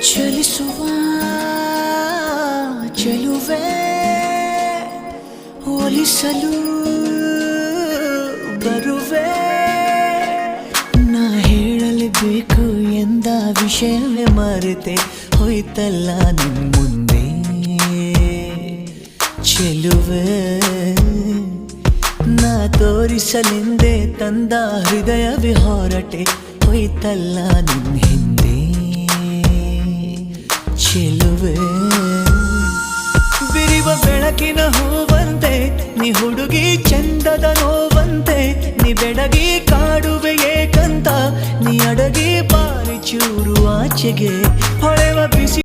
ಚಲಿಸುವ ಚೆಲುವೆ ಒಲಿಸಲು ಬರುವೆ ನಾ ಹೇಳಲೇಬೇಕು ಎಂದ ವಿಷಯವೇ ಮರೆತೆ ಹೋಯ್ತಲ್ಲ ನಿನ್ ಮುಂದೆ ಚೆಲುವೆ ನಾ ತೋರಿಸಲೆಂದೇ ತಂದ ಹೃದಯವೇ ಹೊರಟೆ ಹೋಯ್ತಲ್ಲ ನಿನ್ ಹಿಂದೆ ಚೆಲುವೆ ಬಿರಿವ ಬೆಳಕಿನ ಹೂವಂತೆ ನೀ ಹುಡುಗಿ ಚಂದದ ನೋವಂತೆ ನೀ ಬೆಡಗಿ ಕಾಡುವೆ ಏಕಂತ ನೀ ಅಡಗಿ ಬಾರಿ ಚೂರು ಆಚೆಗೆ ಹೊಳೆವ ಬಿಸಿ